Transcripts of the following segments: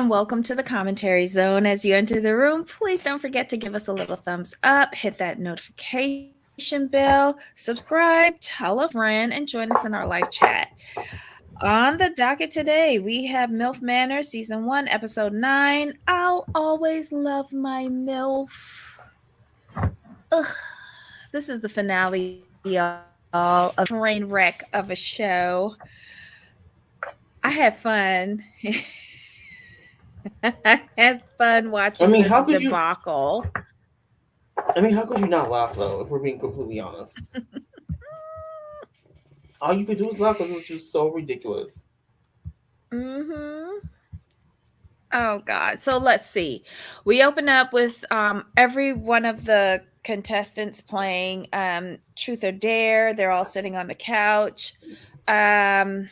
and welcome to the commentary zone. As you enter the room, please don't forget to give us a little thumbs up, hit that notification bell, subscribe, tell a friend, and join us in our live chat. On the docket today, we have MILF Manor, Season 1, Episode 9. I'll always love my MILF. Ugh. This is the finale, y'all, of this train wreck of a show. I had fun. I had fun I watching mean, this how could you? debacle. I mean, how could you not laugh though? If we're being completely honest, all you could do was laugh because it was just so ridiculous. Mm-hmm. Oh God. So let's see. We open up with every one of the contestants playing Truth or Dare. They're all sitting on the couch. Um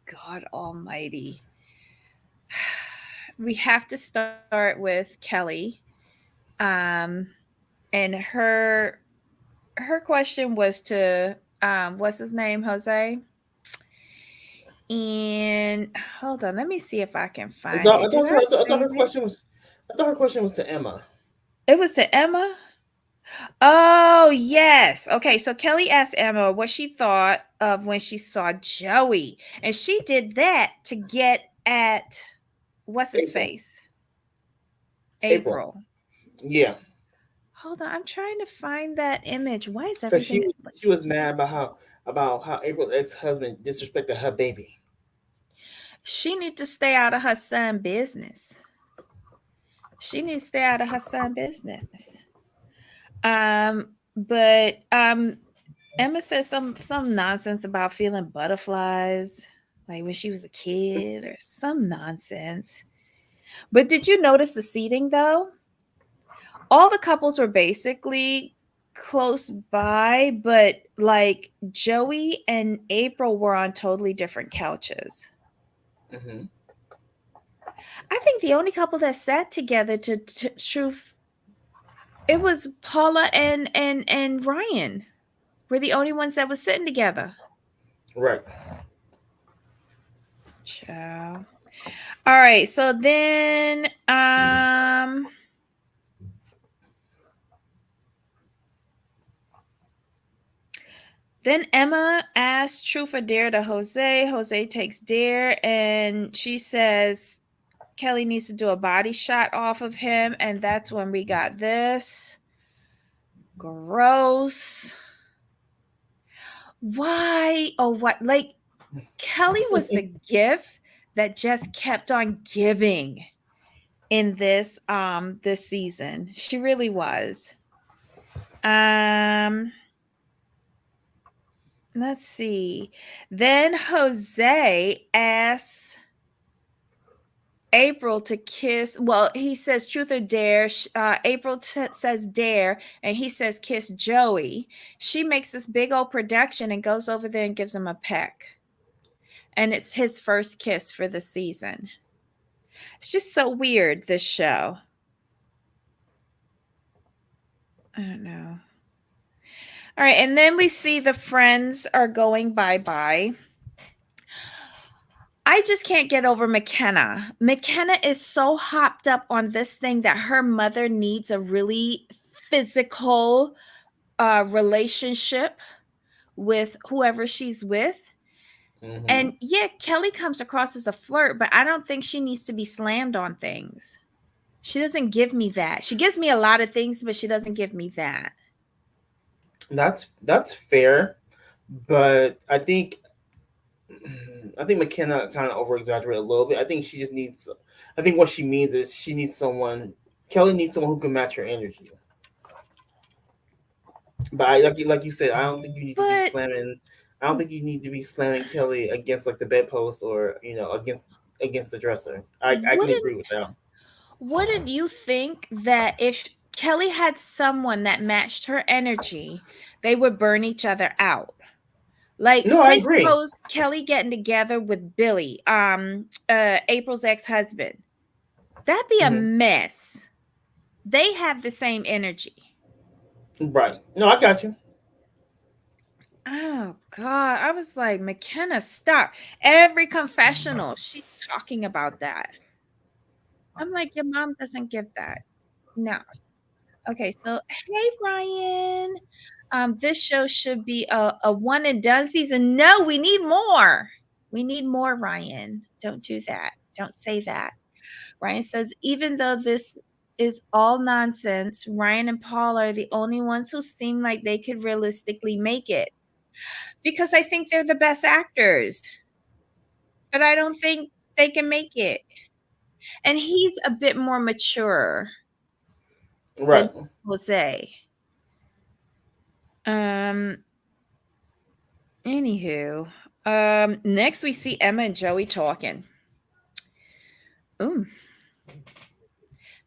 God almighty. We have to start with Kelly. Um and her question was to what's his name, Jose? And hold on, let me see if I can I find thought, it. I Did thought, I her, I thought her save it? question was, I thought her question was to Emma. It was to Emma. Oh, yes. Okay, so Kelly asked Emma what she thought of when she saw Joey. And she did that to get at what's his April. face? April. April. Yeah, Hold on, I'm trying to find that image. Why is because everything like she was so mad slow? about how April's ex husband disrespected her baby. She need to stay out of her son business. She needs to stay out of her son business. But Emma said some nonsense about feeling butterflies, like when she was a kid or some nonsense. But did you notice the seating though? All the couples were basically close by, but like Joey and April were on totally different couches. Hmm. I think the only couple that sat together to truth, it was Paula and Ryan. Were the only ones that was sitting together. Right. Ciao. All right, so then Emma asks Truth or Dare to Jose. Jose takes Dare, and she says Kelly needs to do a body shot off of him, and that's when we got this. Gross. Why? Oh, what? Like, Kelly was the gift that just kept on giving in this season. She really was. Um let's see. Then Jose asks April to kiss. Well, he says truth or dare. April says dare, and he says kiss Joey. She makes this big old production and goes over there and gives him a peck. And it's his first kiss for the season. It's just so weird, this show. I don't know. All right, and then we see the friends are going bye-bye. I just can't get over McKenna. McKenna is so hopped up on this thing that her mother needs a really physical relationship with whoever she's with. Hmm. And yeah, Kelly comes across as a flirt, but I don't think she needs to be slammed on things. She doesn't give me that. She gives me a lot of things, but she doesn't give me that. That's fair, but I think McKenna kind of over exaggerated a little bit. I think she just needs. I think what she means is she needs someone. Kelly needs someone who can match her energy. But like you said, I don't think you need to be But slamming. I don't think you need to be slamming Kelly against like the bedpost or against the dresser. I can wouldn't agree with that. wouldn't you think that if Kelly had someone that matched her energy, they would burn each other out? Like, No, I say agree. suppose Kelly getting together with Billy, April's ex-husband. That'd be a Hmm. mess. They have the same energy. Right. No, I got you. Oh God. I was like, McKenna, stop. Every confessional, she's talking about that. I'm like, your mom doesn't give that. No. Okay, so hey Ryan. This show should be a one and done season. No, we need more. We need more, Ryan. Don't do that. Don't say that. Ryan says, even though this is all nonsense, Ryan and Paul are the only ones who seem like they could realistically make it. Because I think they're the best actors, but I don't think they can make it. And he's a bit more mature than Right. Jose. Um, Anywho, next we see Emma and Joey talking. Ooh.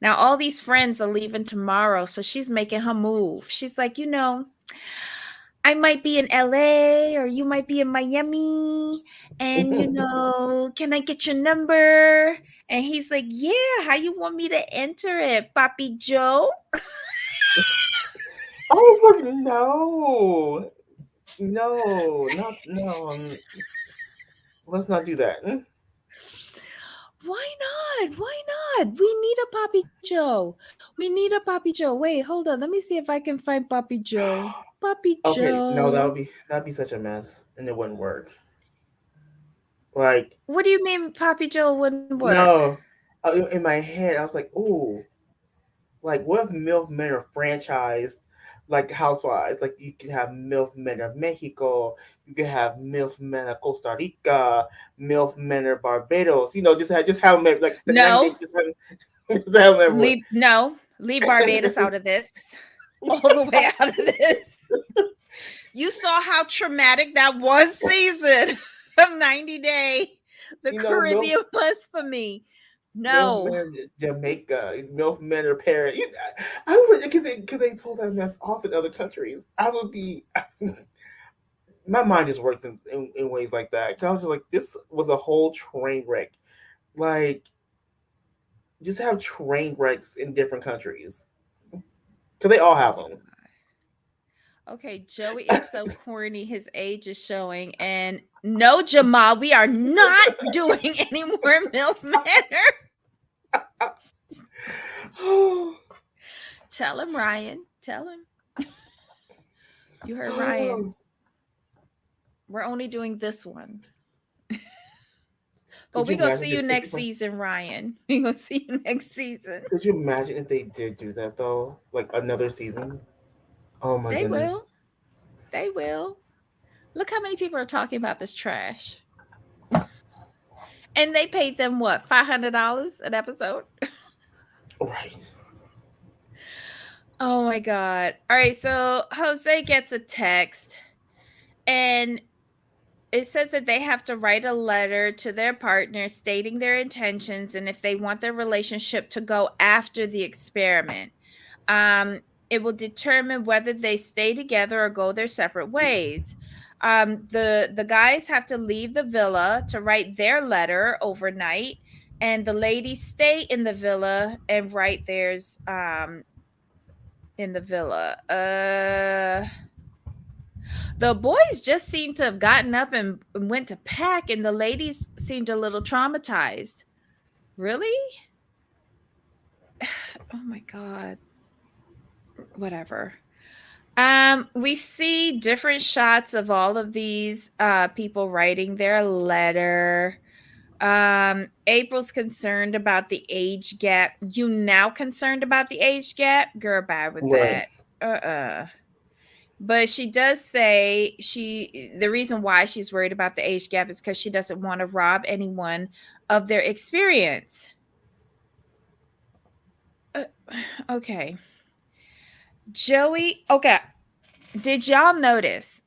Now all these friends are leaving tomorrow, so she's making her move. She's like, I might be in LA or you might be in Miami, and can I get your number? And he's like, yeah, how you want me to enter it, Papi Joe? I was like, no, no, not no. Let's not do that. Why not? Why not? We need a Papi Joe. We need a Papi Joe. Wait, hold on. Let me see if I can find Papi Joe. Papi Okay, no, Joe. that'd be such a mess, and it wouldn't work. Like, What do you mean Papi Joe wouldn't work? no, in my head, I was like, ooh, like what if MILF Manor franchised like Housewives? Like you could have MILF Manor Mexico, you could have MILF Manor Costa Rica, MILF Manor Barbados. Just have them like the 90 days. No. Just have, just have them everywhere. Leave Barbados out of this. All the way out of this. You saw how traumatic that was season of 90 Day. The MILF Caribbean was for me. MILF No. Manor Jamaica, MILF Manor Paris. I would could they pull that mess off in other countries? I would be. My mind just works in ways like that. 'Cause I was just like, this was a whole train wreck. Like, just have train wrecks in different countries. Because they all have them. Okay, Joey is so corny. His age is showing. And no, Jamal, we are not doing any more MILF Manor. Tell him, Ryan. Tell him. You heard Ryan. We're only doing this one. But Could you we're going to imagine see if you they, next season, Ryan. We're going to see you next season. could you imagine if they did do that though? Like another season? Oh my They goodness. will. They will. Look how many people are talking about this trash. And they paid them what, $500 an episode? Right. Oh my God. All right. So Jose gets a text and it says that they have to write a letter to their partner stating their intentions and if they want their relationship to go after the experiment. Um, it will determine whether they stay together or go their separate ways. The guys have to leave the villa to write their letter overnight, and the ladies stay in the villa and write theirs in the villa. The boys just seem to have gotten up and went to pack, and the ladies seemed a little traumatized. Really? Oh my God. Whatever. We see different shots of all of these people writing their letter. April's concerned about the age gap. You now concerned about the age gap? Girl, bad with Right. that. But she does say the reason why she's worried about the age gap is because she doesn't want to rob anyone of their experience. Okay. Joey, okay. Did y'all notice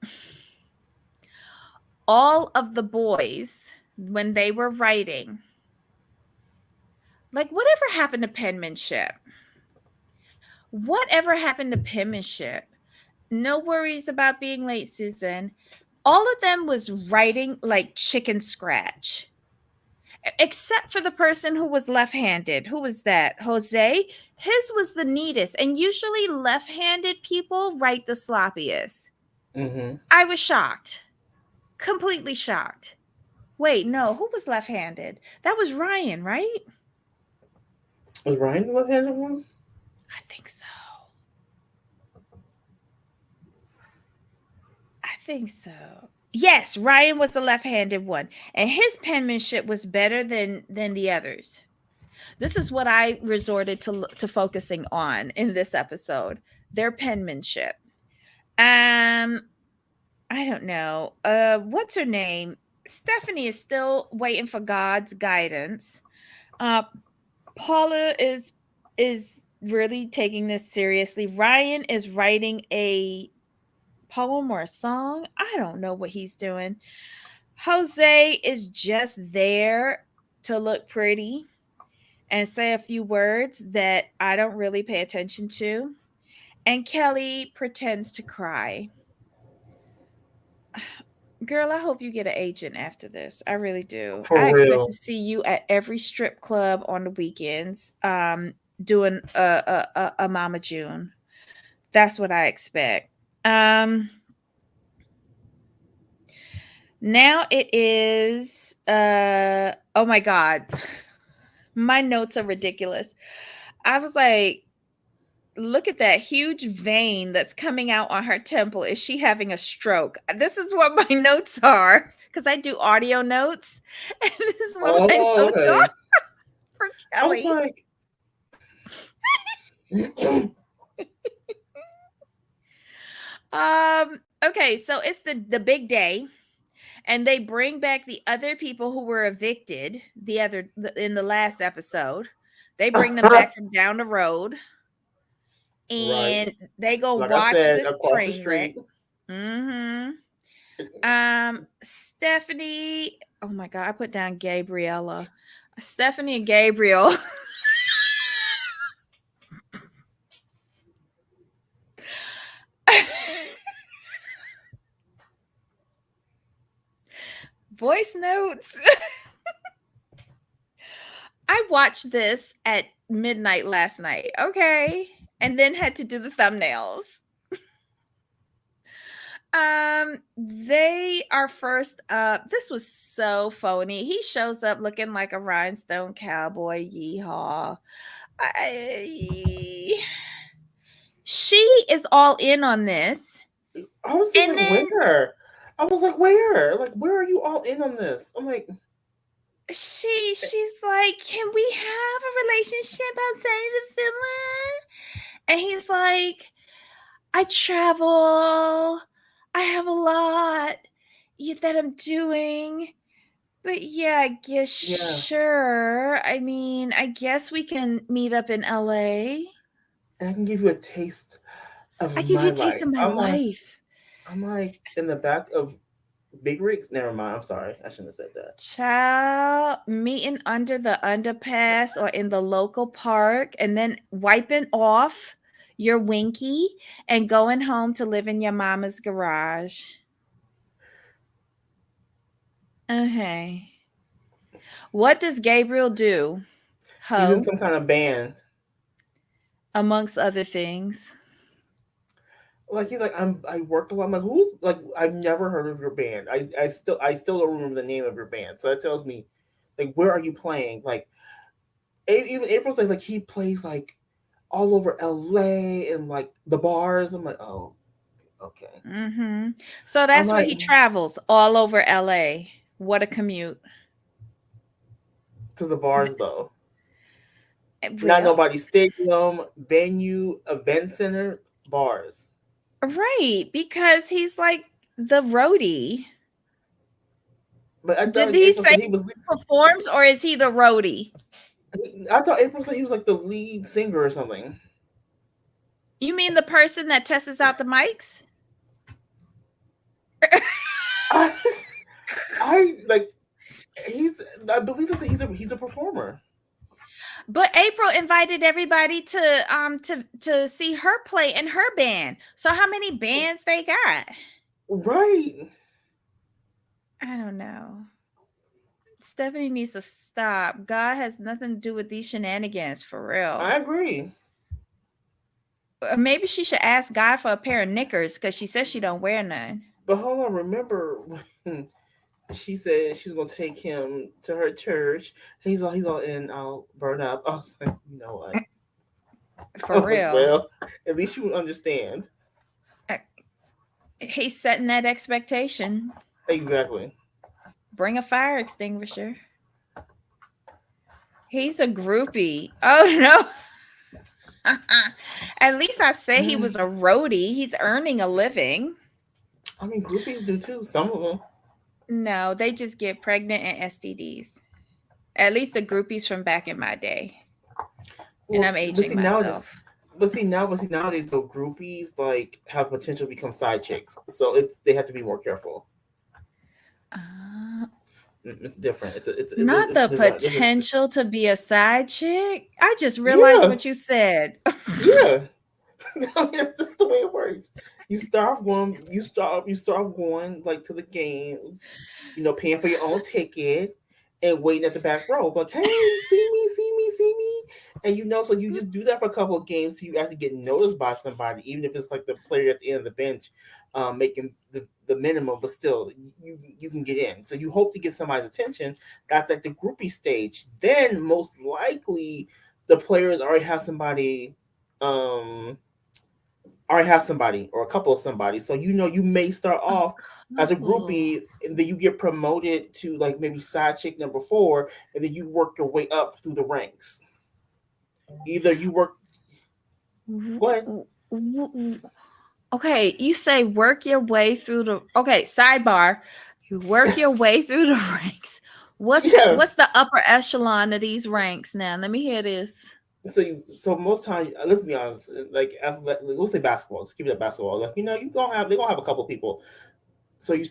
all of the boys when they were writing? Like, whatever happened to penmanship? Whatever happened to penmanship? No worries about being late, Susan. All of them was writing like chicken scratch. Except for the person who was left-handed. Who was that? Jose? His was the neatest. And usually left-handed people write the sloppiest. Mm-hmm. I was shocked. Completely shocked. Wait, no, who was left-handed? That was Ryan, right? Was Ryan the left-handed one? I think so. I think so. Yes, Ryan was the left-handed one, and his penmanship was better than the others. This is what I resorted to focusing on in this episode. Their penmanship. Um, I don't know. What's her name? Stephanie is still waiting for God's guidance. Uh, Paula is really taking this seriously. Ryan is writing a poem or a song. I don't know what he's doing. Jose is just there to look pretty and say a few words that I don't really pay attention to. And Kelly pretends to cry. Girl, I hope you get an agent after this. I really do. For I expect to real. see you at every strip club on the weekends, doing a Mama June. That's what I expect. Um, Now it is oh my god. My notes are ridiculous. I was like, look at that huge vein that's coming out on her temple. Is she having a stroke? This is what my notes are because I do audio notes. And this is what my Oh, notes are okay. for I was Kelly. like, Okay, so it's the big day, and they bring back the other people who were evicted in the last episode. They bring them back from down the road, right. and they go Like I watch said, this across the train wreck. street. Mhm. Stephanie, oh my god, I put down Gabriella. Stephanie and Gabriel. Voice notes. I watched this at midnight last night, okay? And then had to do the thumbnails. They are first up. This was so phony. He shows up looking like a rhinestone cowboy. Yeehaw. I, she is all in on this. I was just And like, then where? I was like, where? Like, where are you all in on this? I'm like, she's like, can we have a relationship outside of the villa? And he's like, I travel. I have a lot that I'm doing. But yeah, I guess yeah. sure. I mean, I guess we can meet up in LA. And I can give you a taste I of give you my a taste life. of my life. I'm like in the back of big rigs. Never mind. I'm sorry. I shouldn't have said that. Child, meeting under the underpass or in the local park and then wiping off your winky and going home to live in your mama's garage. Okay. What does Gabriel do? He's in Ho, some kind of band. amongst other things. Like he's like, I work a lot. I'm like, who's like I've never heard of your band. I still don't remember the name of your band. So that tells me like where are you playing? Like even April says like he plays like all over LA and like the bars. I'm like, oh, okay. So I'm that's where like he travels all over LA. What a commute. to the bars though. Not Well, nobody stadium, venue, event center, bars. right, because he's like the roadie. But I Did thought he April say said he was. he performs or is he the roadie? I thought April said he was like the lead singer or something. You mean the person that tests out the mics? I, I like he's. I believe he's a performer. But April invited everybody to see her play in her band. So how many bands they got? Right. I don't know. Stephanie needs to stop. God has nothing to do with these shenanigans for real. I agree. Or maybe she should ask God for a pair of knickers because she says she don't wear none. But hold on, remember she said she was gonna take him to her church. He's all in. I'll burn up. I was like, you know what? I For was like, real. well, at least you understand. Uh, He's setting that expectation. Exactly. Bring a fire extinguisher. He's a groupie. Oh no. At least I say he was a roadie. He's earning a living. I mean, groupies do too. Some of them. No, they just get pregnant and STDs. At least the groupies from back in my day. And Well, I'm aging myself. but see nowadays though groupies like have potential to become side chicks, so they have to be more careful. Uh, It's different. Not the There's a potential to be a side chick. I just realized yeah what you said. yeah. That's just the way it works. You start off going like to the games, paying for your own ticket and waiting at the back row. Like, hey, see me, and so you just do that for a couple of games till you actually get noticed by somebody, even if it's like the player at the end of the bench, making the minimum, but still you can get in. So you hope to get somebody's attention. That's like the groupie stage. Then most likely the players um already have somebody or a couple of somebody. So you may start A off as a couple. groupie and then you get promoted to like maybe side chick number 4 and then you work your way up through the ranks. Either you work W- go ahead. w- w- Okay, you say work your way through the okay, sidebar. You work your way through the ranks. Yeah. What's the upper echelon of these ranks now? Let me hear this. So most times, let's be honest, like we'll say basketball. Let's keep it at basketball. Like they're gonna have a couple people. So you're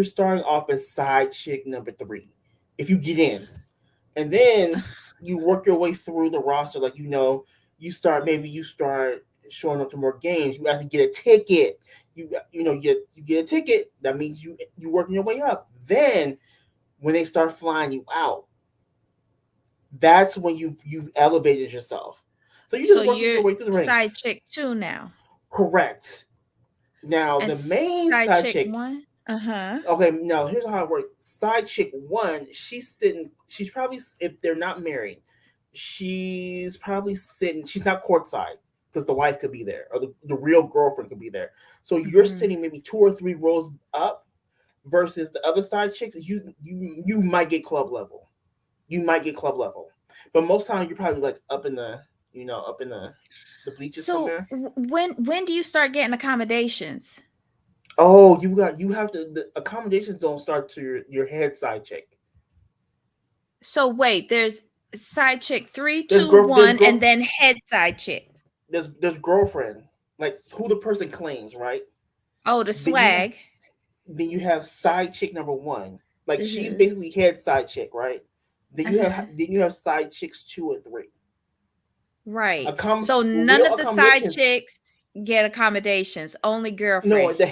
starting off as side chick number 3, if you get in, and then you work your way through the roster. Like you start showing up to more games. You actually get a ticket. You get a ticket. That means you working your way up. Then when they start flying you out, that's when you elevated yourself. So you're So just working you're your way through the side ranks. chick 2 now. Correct. Now And the main side side chick chick. 1? Uh-huh. Okay, now here's how it works. Side chick 1, she's sitting. She's probably, if they're not married, she's probably sitting. She's not courtside because the wife could be there or the real girlfriend could be there. So you're Mhm. sitting maybe 2 or 3 rows up versus the other side chicks. You might get club level. You might get club level, but most times you're probably like up in the bleachers So somewhere. when do you start getting accommodations? Oh, you have to. The accommodations don't start to your head side chick. So wait, there's side chick three, There's two, girl. There's one, and girl. then head side chick. There's girlfriend, like who the person claims, right? Oh, the Then you swag. then you have side chick number 1, like she's Mhm. basically head side chick, right? Uh-huh. Then you have side chicks 2 and 3. Right. So none Real of the side accommodations. chicks get accommodations, only No, girlfriend. the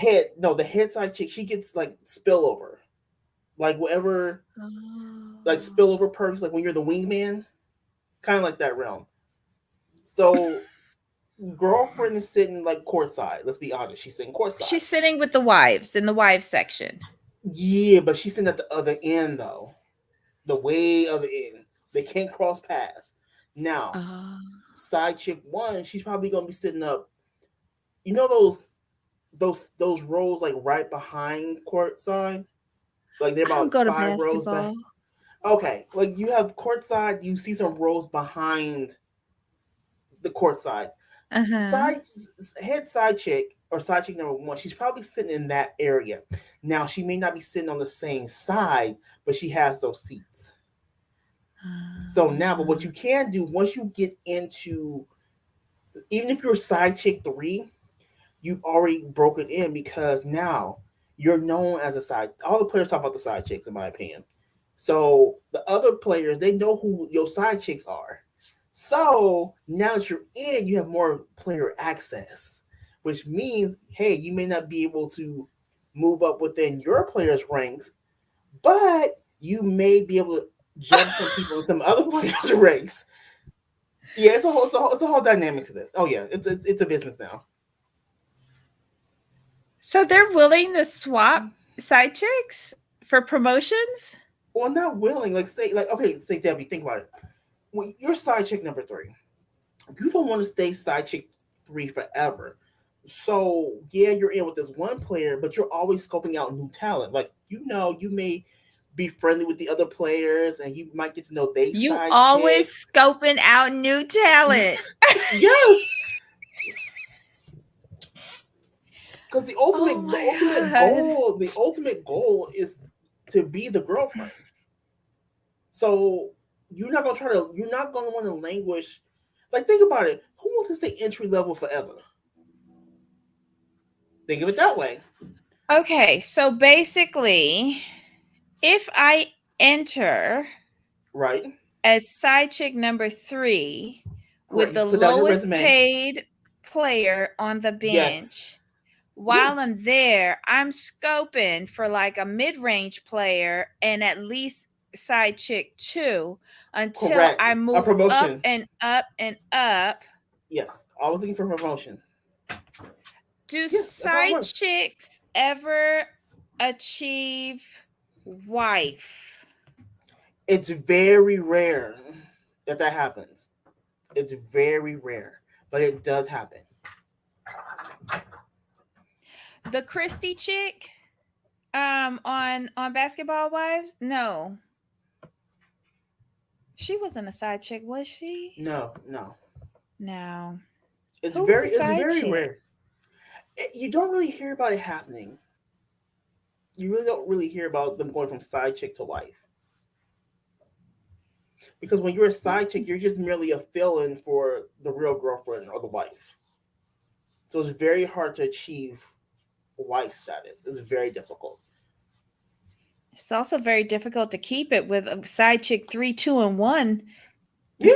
head side chick, she gets like spillover, like whatever, like Oh. spillover perks, like when you're the wingman, kind of like that realm. So girlfriend is sitting like courtside. Let's be honest, she's sitting courtside. She's sitting with the wives in the wives section. Yeah, but she's sitting at the other end though, the way other end. They can't cross paths. Now, Oh. side chick 1, she's probably gonna be sitting up. You know those rows like right behind courtside, like they're I don't about go to 5 rows back. basketball. Okay, like you have courtside, you see some rows behind the courtside. Uh-huh. Side Head side chick or side chick number 1, she's probably sitting in that area. Now she may not be sitting on the same side, but she has those seats. So now, but what you can do once you get into, even if you're side chick 3, you've already broken in because now you're known as a side. All the players talk about the side chicks, in my opinion. So the other players, they know who your side chicks are. So now that you're in, you have more player access, which means, hey, you may not be able to move up within your players' ranks, but you may be able to jump some people in some other players' ranks. Yeah, it's a whole dynamic to this. Oh yeah, it's a business now. So they're willing to swap side chicks For promotions? Well, not willing. Like say, like okay, say Debbie, think about it. When you're side chick number three, you don't want to stay side chick three forever. So yeah, you're in with this one player, but you're always scoping out new talent. Like you may be friendly with the other players, and you might get to know they You side always chicks. scoping out new talent. Yes, because Oh the my God. ultimate goal is to be the girlfriend. So you're not gonna want to languish. Like think about it. Who wants to stay entry level forever? Think of it that way, Okay, so basically, if I enter right? as side chick number three with Correct. You the put down your lowest resume. paid player on the Yes. bench, while Yes. I'm there, I'm scoping for like a mid range player and at least side chick two until Correct. I A move up promotion. and up and up. Yes. Always looking for promotion. Do Yes, that's how it side works. chicks ever achieve wife? It's very rare that happens. It's very rare, but it does happen. The Christie chick on Basketball Wives? No. She wasn't a side chick, was she? No, no. No. Who was a It's side very chick? rare. You don't really hear about it happening. You really don't really hear about them going from side chick to wife. Because when you're a side chick, you're just merely a fill-in for the real girlfriend or the wife. So it's very hard to achieve wife status. It's very difficult. It's also very difficult to keep it with a side chick three, two, and one. Yeah,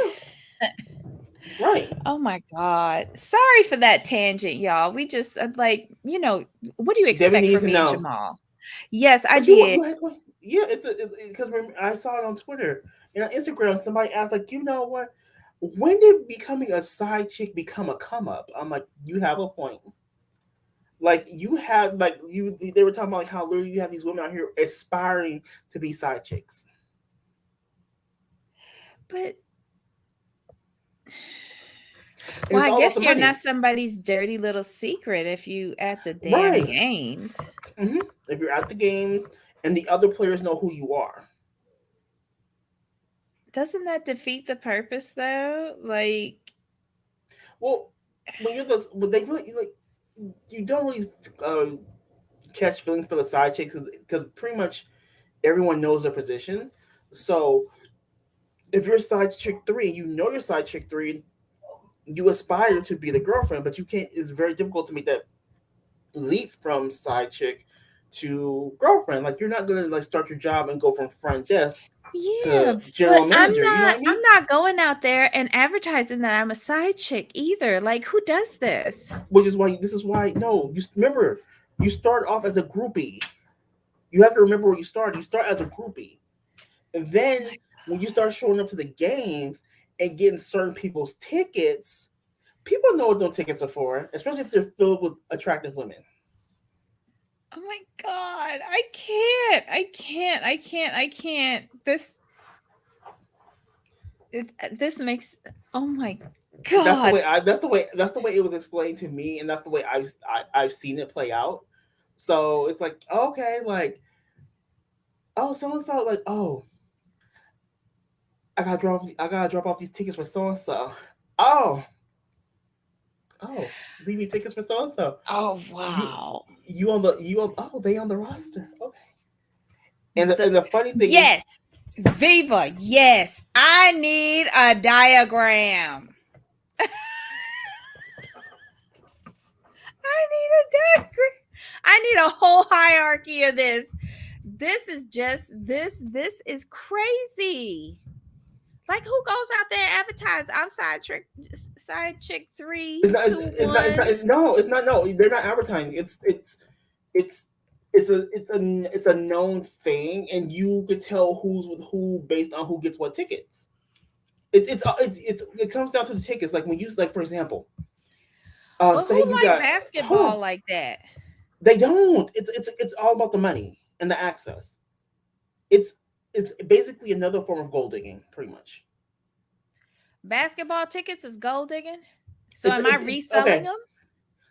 right. Oh my God. Sorry for that tangent, y'all. We just what do you Debbie expect needs from to me and know. Jamal? Yes, I But you did. go ahead. Go ahead. Yeah, it's because I saw it on Twitter and on Instagram. Somebody asked, like, you know what? When did becoming a side chick become a come up? I'm like, you have a point. Like you have like you they were talking about like how literally you have these women out here aspiring to be side chicks. But And well, it's I all about guess the you're not money. somebody's dirty little secret if you at the damn Right. games. If you're at the games and the other players know who you are. Doesn't that defeat the purpose though? Like, Well, when you're the when they really like you don't really uh, catch feelings for the side chicks because pretty much everyone knows their position. So if you're side chick three, you know you're side chick three, you aspire to be the girlfriend, but you can't. It's very difficult to make that leap from side chick to girlfriend. Like you're not gonna like start your job and go from front desk yeah, to but general manager. You know what I I'm mean? not going out there and advertising that I'm a side chick either. Like, who does this? Which is why this is why no. You remember you start off as a groupie. You have to remember where you start. You start as a groupie, and then when you start showing up to the games and getting certain people's tickets, people know what those tickets are for, especially if they're filled with attractive women. Oh my God. I can't. I can't. I can't. I can't. This makes, oh my God. That's the way it was explained to me, and that's the way I've seen it play out. So it's like okay, like oh, so and so, like oh, I gotta drop off these tickets for so and so. Oh, oh, leave me tickets for so and so. Oh, You wow. you on oh they on the roster. Okay. The And the funny thing is, Yes. Viva. Yes. I need a diagram. I need a diagram. I need a whole hierarchy of this. This is crazy. Like, who goes out there and advertise outside trick side chick three, two, it's one? not no it's not no they're not advertising. It's it's a known thing, and you could tell who's with who based on who gets what tickets. It comes down to the tickets. Like when you like for example, But who say you like got hold basketball on, like that? they don't. It's all about the money and the access. It's it's basically another form of gold digging, pretty much. Basketball tickets is gold digging. So It's am I reselling okay. them?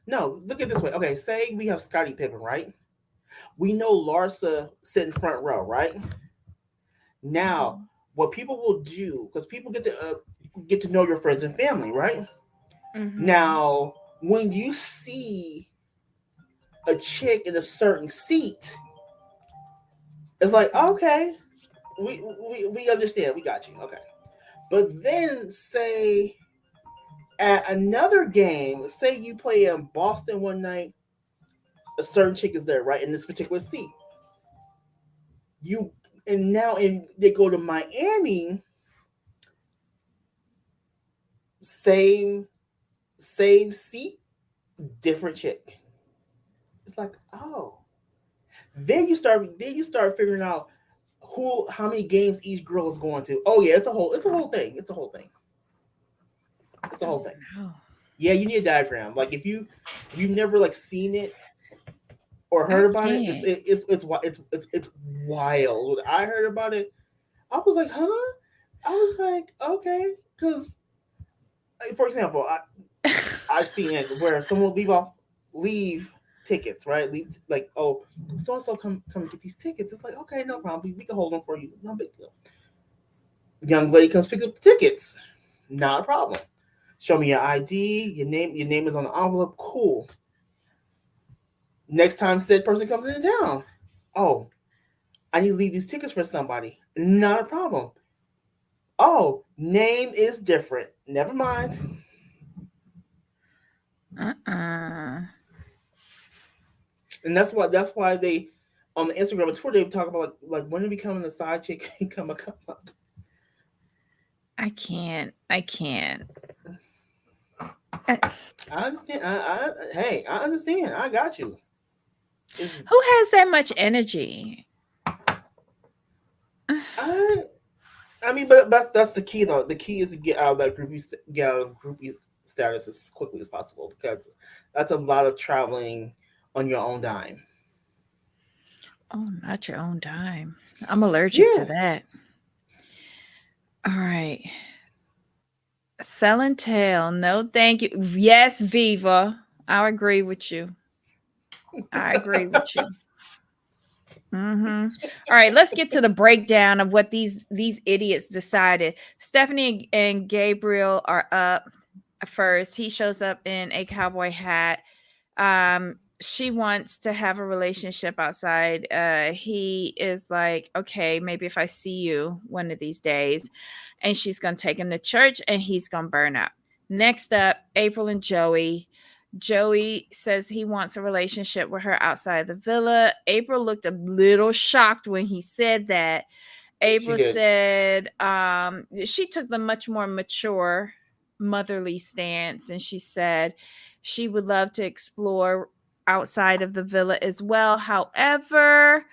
No, look at it this way. Okay, say we have Scottie Pippen, right? We know Larsa sitting front row, right? Now, Mhm. what people will do, because people get to know your friends and family, right? Mhm. Now, when you see a chick in a certain seat, it's like, Mhm. okay, we understand, we got you, okay. But then, say at another game, say you play in Boston one night, a certain chick is there, right, in this particular seat. You and now, and they go to Miami, same same seat, different chick. It's like, oh. Then you start figuring out who how many games each girl is going to. Oh yeah, it's a whole thing. It's a whole thing. It's a Oh whole thing. no. Yeah, you need a diagram. Like if you've never like seen it or I heard about it, can't. it's wild. When I heard about it, I was like, huh? I was like, okay, because for example, I've seen it where someone will leave tickets, right? Leave like, oh, so and so come get these tickets. It's like, okay, no problem. We can hold them for you. No big deal. Young lady comes pick up the tickets. Not a problem. Show me your ID, your name. Your name is on the envelope. Cool. Next time said person comes into town. Oh, I need to leave these tickets for somebody. Not a problem. Oh, name is different. Never mind. Uh-uh. And that's why they on the Instagram and Twitter they talk about like when are becoming a side chick come up. I can't. I can't. Uh, I understand. Hey, I understand. I got you. It's, Who has that much energy? I I mean, but that's the key though. The key is to get out of that get out of groupie status as quickly as possible because that's a lot of traveling on your own dime. Oh, not your own dime. I'm allergic to Yeah, that. All right. Selling tail. No, thank you. Yes, Viva. I agree with you. I agree with you. All right, let's get to the breakdown of what these idiots decided. Stephanie and Gabriel are up first. He shows up in a cowboy hat. She wants to have a relationship outside. He is like, okay, maybe if I see you one of these days, and she's gonna take him to church, and he's gonna burn up. Next up, April and Joey. Joey says he wants a relationship with her outside the villa. April looked a little shocked when he said that. she April did. said she took the much more mature, motherly stance, and she said she would love to explore outside of the villa as well. However,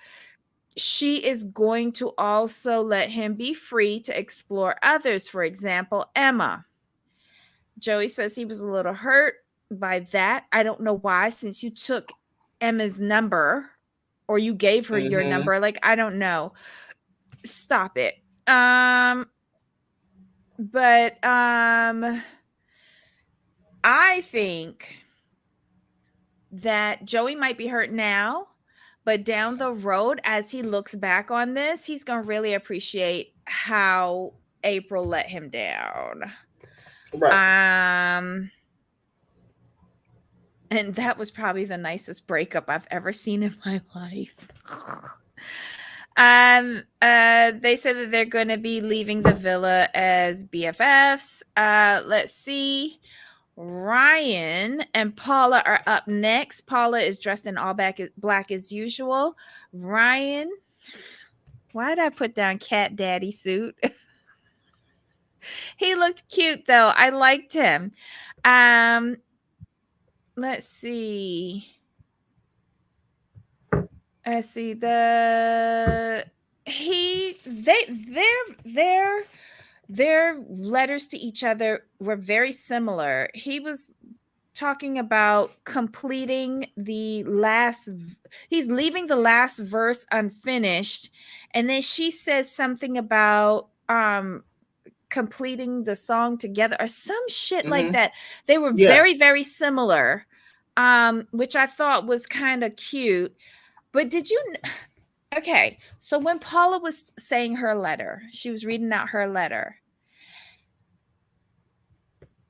she is going to also let him be free to explore others. For example, Emma. Joey says he was a little hurt by that. I don't know why, since you took Emma's number or you gave her your Mm-hmm. number. Like, I don't know. Stop it. Um, but I think that Joey might be hurt now, but down the road, as he looks back on this, he's gonna really appreciate how April let him down. Right. Um, and that was probably the nicest breakup I've ever seen in my life. They said that they're going to be leaving the villa as BFFs. Let's see. Ryan and Paula are up next. Paula is dressed in all black as usual. Ryan, why did I put down cat daddy suit? He looked cute though. I liked him. Um, let's see. Let's see. Their letters to each other were very similar. He was talking about completing the last he's leaving the last verse unfinished, and then she says something about completing the song together or some shit like Mm-hmm. that. They were Yeah. very, very similar, which I thought was kind of cute. But okay, so when Paula was saying her letter, she was reading out her letter.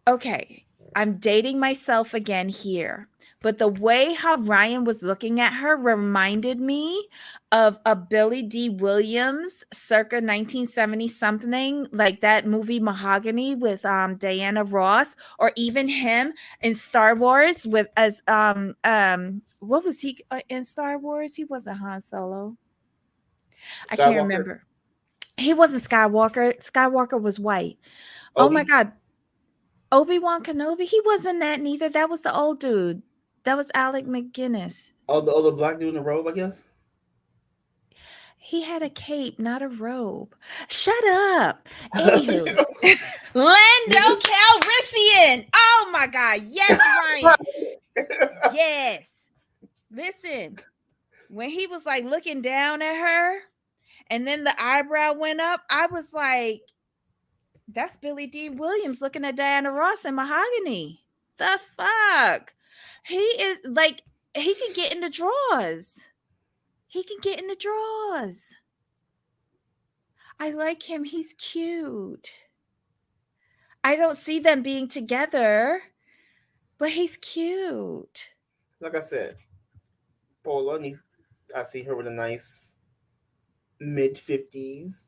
Okay, I'm dating myself again here. But the way how Ryan was looking at her reminded me of a Billy D. Williams circa 1970 something, like that movie Mahogany with Diana Ross, or even him in Star Wars with as what was he in Star Wars? He wasn't Han Solo. I can't Skywalker. remember. He wasn't Skywalker. Skywalker was white. Oh my Obi. god, Obi-Wan Kenobi, he wasn't that neither. That was the old dude. That was Alec McGinnis. Oh, the black dude in the robe, I guess. He had a cape, not a robe. Shut up. Anywho, Lando Calrissian. Oh my God. Yes, Ryan. Yes. Listen, when he was like looking down at her and then the eyebrow went up, I was like, that's Billy D. Williams looking at Diana Ross in Mahogany. The fuck? He is like, he can get in the drawers. He can get in the drawers. I like him. He's cute. I don't see them being together, but he's cute. Like I said, Paula needs. I see her with a nice mid 50s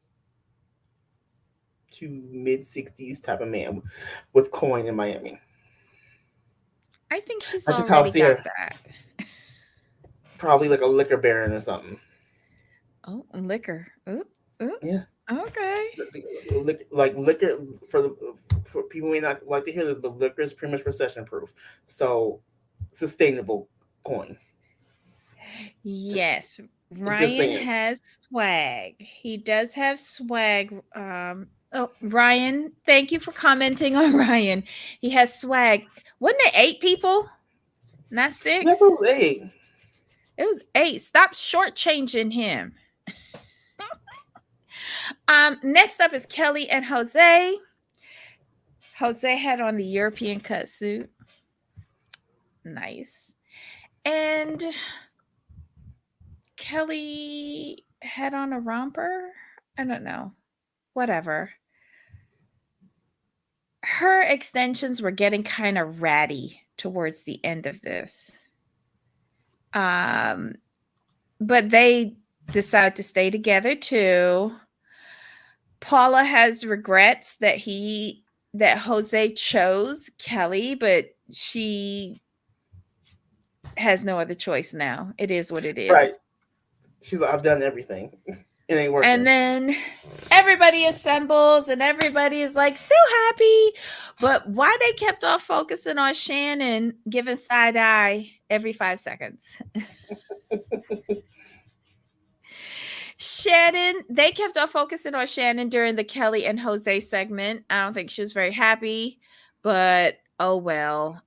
to mid 60s type of man with coin in Miami. I think she's That's just how I already see got her. that. Probably like a liquor baron or something. Oh, liquor. Ooh, ooh. Yeah. Okay. Like liquor for the for people may not like to hear this, but liquor is pretty much recession proof. So sustainable coin. Just Yes. just Ryan saying. has swag. He does have swag. Oh, Ryan, thank you for commenting on Ryan. He has swag. Wasn't it 8 people? Not Yeah, it six? was eight. It was 8. Stop shortchanging him. Next up is Kelly and Jose. Jose had on the European cut suit. Nice. And Kelly had on a romper. I don't know. Whatever. Her extensions were getting kind of ratty towards the end of this. Um, but they decided to stay together too. Paula has regrets that Jose chose Kelly, but she has no other choice now. It is what it Right. is. She's like, I've done everything. It ain't And working. then everybody assembles and everybody is like so happy. But why they kept on focusing on Shannon giving side eye every 5 seconds? Shannon, they kept on focusing on Shannon during the Kelly and Jose segment. I don't think she was very happy, but oh well.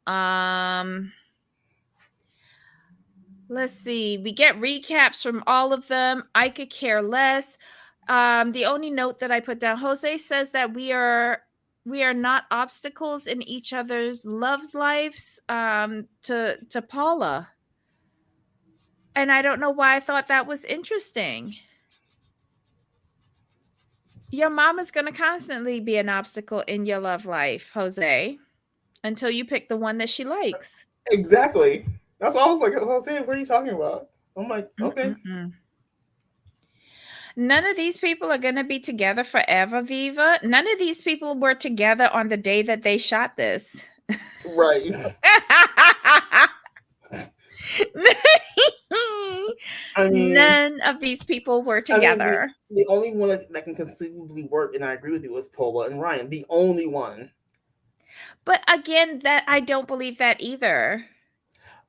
Let's see. We get recaps from all of them. I could care less. The only note that I put down, Jose says that we are not obstacles in each other's love lives. To Paula, and I don't know why I thought that was interesting. Your mom is going to constantly be an obstacle in your love life, Jose, until you pick the one that she likes. Exactly. That's why I was like, I was saying, what are you talking about? I'm like, okay. Mm-mm-mm. None of these people are going to be together forever, Viva. None of these people were together on the day that they shot this. Right. I mean, None of these people were I mean, together. the only one that can conceivably work, and I agree with you, is Paula and Ryan. The only one. But again, that I don't believe that either.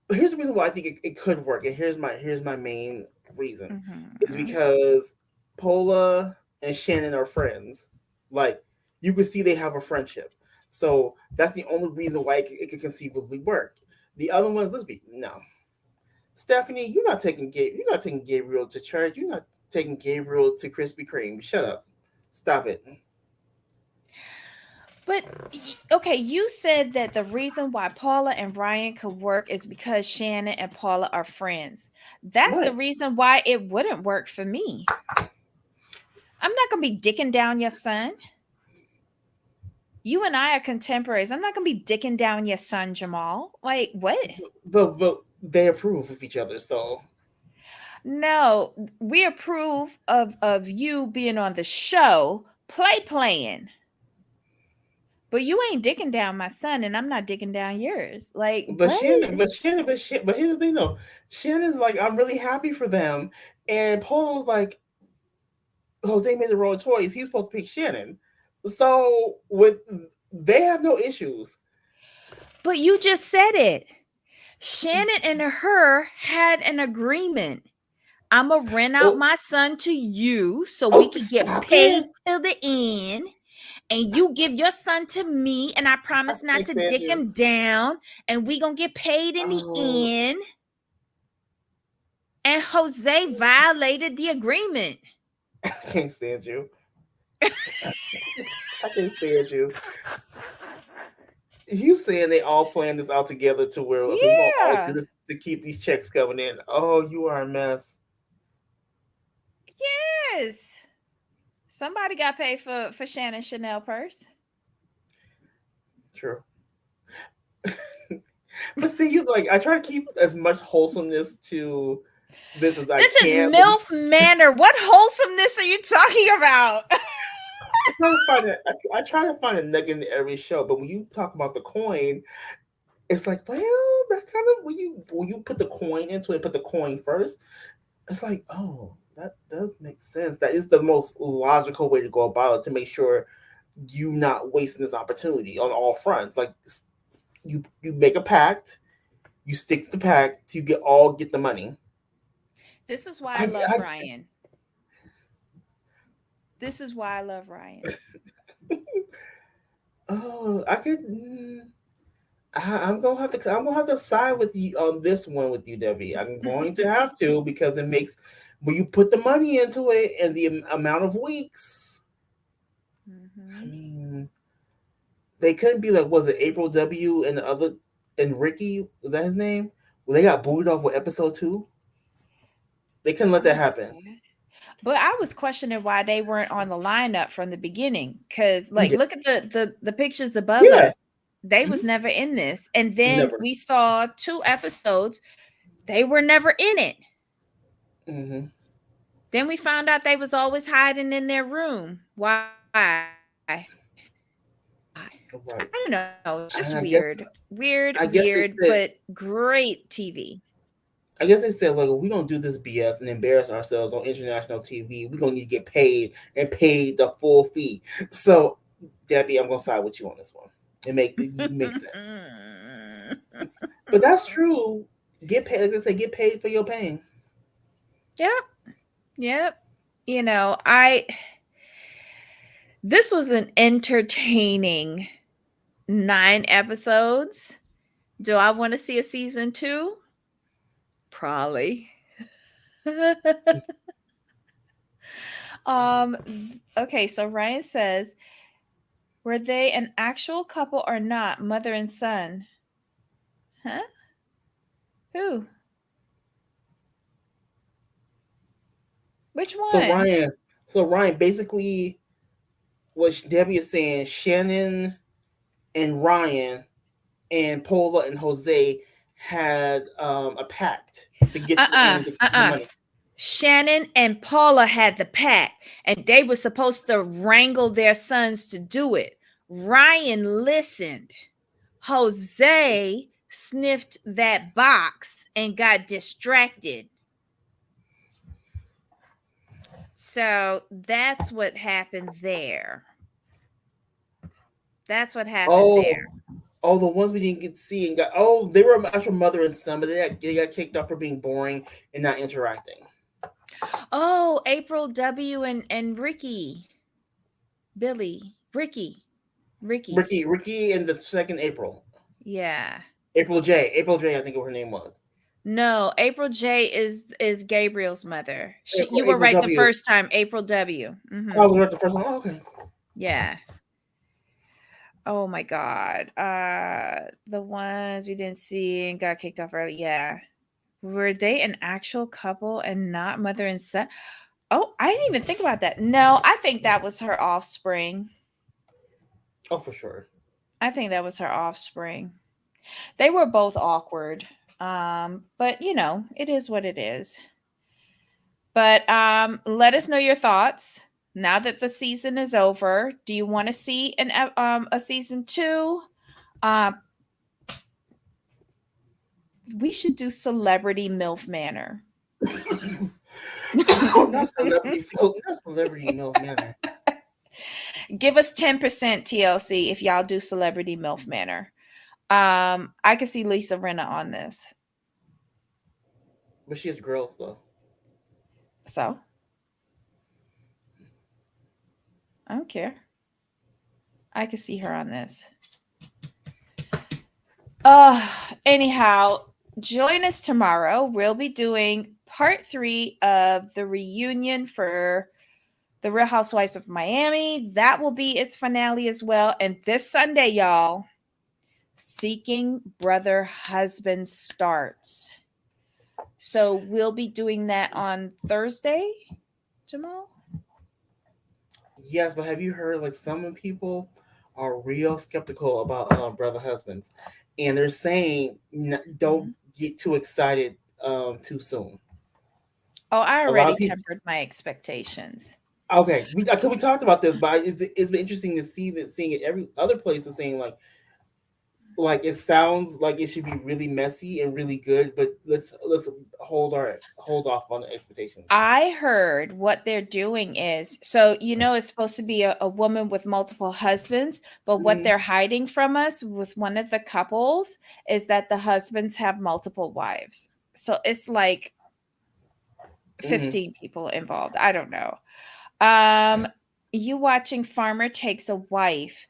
But here's the reason why I think it could work, and here's my main reason is Mm-hmm. because Paula and Shannon are friends. Like you could see they have a friendship. So that's the only reason why it could conceivably work. The other ones, let's be no. Stephanie, you're not taking Gabriel to church. You're not taking Gabriel to Krispy Kreme. Shut up. Stop it. But okay, you said that the reason why Paula and Ryan could work is because Shannon and Paula are friends. That's the Right. reason why it wouldn't work for me. I'm not going to be dicking down your son. You and I are contemporaries. I'm not going to be dicking down your son, Jamal. Like, what? But they approve of each other, so No, we approve of you being on the show, playing. But you ain't dicking down my son, and I'm not dicking down yours. Like, but what? but here's the thing though. Shannon's like, I'm really happy for them. And Paul was like, Jose made the wrong choice. He's supposed to pick Shannon. So with they have no issues. But you just said it. Shannon and her had an agreement. I'm going to rent out Oh, my son to you so we oh, could get stop paid it. till the end. And you give your son to me, and I I promise not can't to stand dick you. him down. And we going to get paid in the Oh, end. And Jose violated the agreement. I can't stand you. I can't stand you. You saying they all planned this out together to where okay, we're gonna all do Yeah. this to keep these checks coming in. Oh, you are a mess. Yes. Somebody got paid for Shannon Chanel purse. True. But see, you like I try to keep as much wholesomeness to this as I This is can, but MILF Manor. What wholesomeness are you talking about? I try to find a nugget in every show. But when you talk about the coin, it's like, well, that kind of when you put the coin into it, put the coin first. It's like, oh, that does make sense. That is the most logical way to go about it to make sure you not wasting this opportunity on all fronts. Like you make a pact, you stick to the pact, so you get the money. This is why I I, love I Ryan. This is why I love Ryan. oh I could. I'm gonna have to side with you on this one with you, Debbie. I'm going to have to because it makes when you put the money into it and the amount of weeks. I Hmm. mean, they couldn't be like was it April W and the other and Ricky was that his name? Well, they got booted off with episode 2. They couldn't let that happen. Yeah. But I was questioning why they weren't on the lineup from the beginning. Cause like Yeah, look at the pictures above yeah. us. They Mhm. was never in this. And then Never. we saw 2 episodes. They were never in it. Hmm. Then we found out they was always hiding in their room. Why? I don't know. It's just weird. And I guess Weird, they but said great TV. I guess they said, like, we gonna do this BS and embarrass ourselves on international TV. We're gonna need to get paid and paid the full fee. So, Debbie, I'm gonna side with you on this one. It makes sense. But that's true. Get paid, like I say, get paid for your pain. Yep. Yep. You know, I this was an entertaining 9 episodes. Do I want to see a season 2? Probably. um okay, so Ryan says, were they an actual couple or not? Mother and son. Huh? Who? Which So one? Ryan, so Ryan, basically, what Debbie is saying, Shannon and Ryan and Paula and Jose had a pact to get Uh-uh. the Uh-uh. money. Shannon and Paula had the pact, and they were supposed to wrangle their sons to do it. Ryan listened. Jose sniffed that box and got distracted. So that's what happened there. That's what happened Oh, there. oh, the ones we didn't get to see and got. Oh, they were actual mother and son, but they got kicked off for being boring and not interacting. Oh, April W and Ricky. Billy. Ricky. Ricky. Ricky, and the second April. Yeah. April J. I think her name was. No, April J is Gabriel's mother. You were April right the W. first time. April W. Oh, we were at the first one. Oh, okay. Yeah. Oh my God. The ones we didn't see and got kicked off early. Yeah. Were they an actual couple and not mother and son? Oh, I didn't even think about that. No, I think that was her offspring. Oh, for sure. I think that was her offspring. They were both awkward. But it is what it is. But let us know your thoughts now that the season is over. Do you want to see a season 2? Uh, we should do Celebrity MILF Manor. Not celebrity milk manner. Give us 10% TLC if y'all do Celebrity MILF Manor. I could see Lisa Rinna on this. But she has girls though. So I don't care. I could see her on this. Uh Anyhow, join us tomorrow. We'll be doing part 3 of the reunion for the Real Housewives of Miami. That will be its finale as well. And this Sunday, y'all, Seeking Brother Husband starts. So we'll be doing that on Thursday, Jamal. Yes, but have you heard like some people are real skeptical about brother husbands, and they're saying don't Mhm. get too excited too soon. Oh, I A lot already of people. tempered my expectations. Okay, we talked about this, but it's been interesting to see that seeing it every other place is saying like it sounds like it should be really messy and really good, but let's hold off on the expectations. I heard what they're doing is so it's supposed to be a woman with multiple husbands, but what Hmm. they're hiding from us with one of the couples is that the husbands have multiple wives. So it's like Hmm. 15 people involved. I don't know. Um, you watching Farmer Takes a Wife.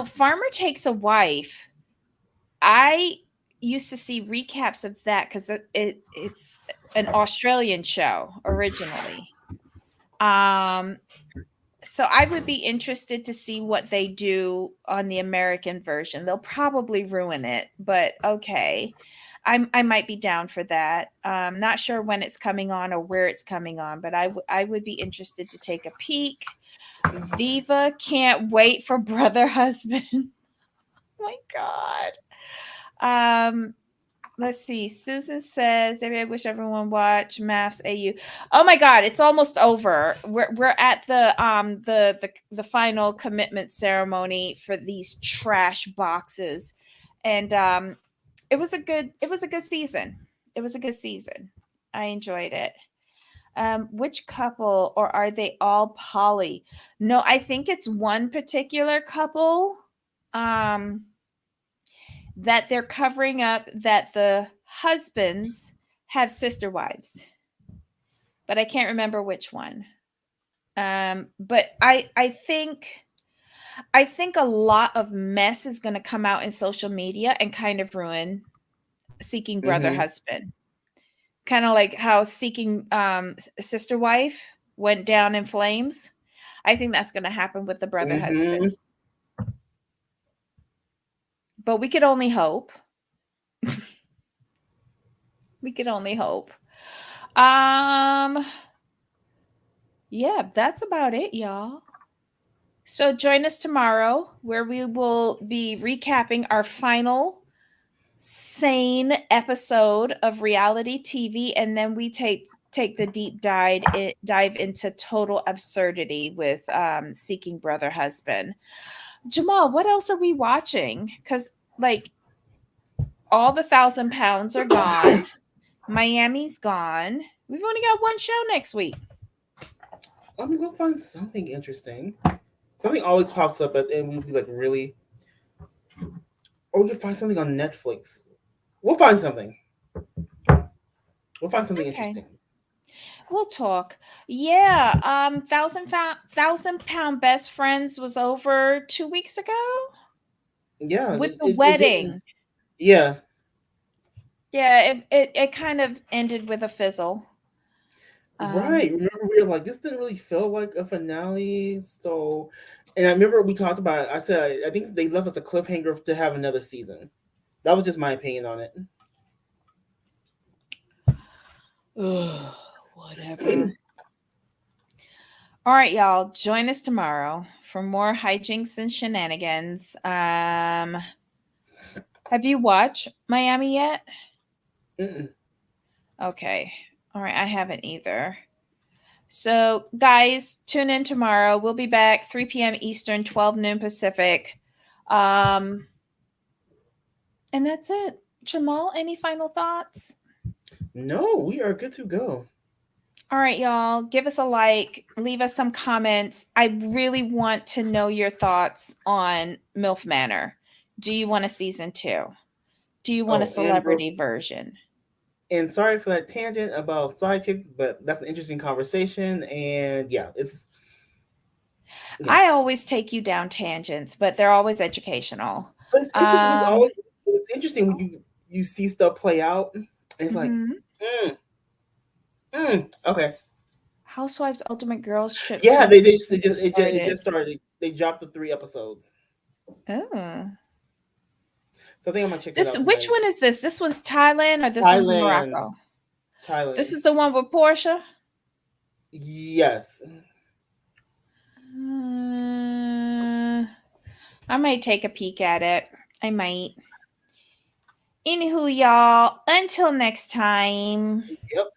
Farmer Takes a Wife. I used to see recaps of that because it's an Australian show originally. Um, so I would be interested to see what they do on the American version. They'll probably ruin it, but okay. I might be down for that. Not sure when it's coming on or where it's coming on, but I would be interested to take a peek. Viva can't wait for Brother Husband. My God. Let's see. Susan says, "David, I wish everyone watch Maths AU." Oh my God, it's almost over. We're at the final commitment ceremony for these trash boxes, and it was a good season. It was a good season. I enjoyed it. Which couple, or are they all poly? No, I think it's one particular couple. Um, that they're covering up that the husbands have sister wives, but I can't remember which one. But I think a lot of mess is going to come out in social media and kind of ruin Seeking Brother Hmm. Husband. Kind of like how Seeking Sister Wife went down in flames. I think that's going to happen with the Brother Husband. Hmm. But we could only hope. We could only hope. Um Yeah, that's about it, y'all. So join us tomorrow where we will be recapping our final sane episode of reality TV, and then we take the dive into total absurdity with Seeking Brother Husband. Jamal, what else are we watching? Because like all the 1,000 pounds are gone. Miami's gone. We've only got one show next week. I mean, we'll find something interesting. Something always pops up at the end. We'll be like, really? Or we can find something on Netflix. We'll find something. We'll find something Okay. interesting. We'll talk. Yeah, thousand pound best friends was over 2 weeks ago Yeah, with the it didn't. wedding. Yeah, Yeah, it kind of ended with a fizzle. right. Um, Remember, we were like, this didn't really feel like a finale. So, and I remember we talked about it. I said, I think they left us a cliffhanger to have another season. That was just my opinion on ugh, whatever. it. All right, y'all. Join us tomorrow for more hijinks and shenanigans. Have you watched Miami yet? Mm-mm. Okay. All right, I haven't either. So, guys, tune in tomorrow. We'll be back 3 p.m. Eastern, 12 noon Pacific. Um, and that's it. Jamal, any final thoughts? No, we are good to go. All right, y'all. Give us a like, leave us some comments. I really want to know your thoughts on MILF Manor. Do you want a season two? Do you want a Oh, celebrity version? and sorry for that tangent about side chicks, but that's an interesting conversation. And yeah, it's yeah. I always take you down tangents, but they're always educational. But it's just, it was Um, always, it's interesting when you see stuff play out, and it's like, mhm. mm, okay, Housewives Ultimate Girls Trip yeah. season They two just it started. just started. They dropped the 3 episodes, Oh. so I think I'm gonna check that This out which tonight. one is this? This one's Thailand or this one's Thailand, Morocco? This Thailand, is the one with Portia. yes. Uh, I might take a peek at it. I might. Anywho, y'all, until next time. Yep.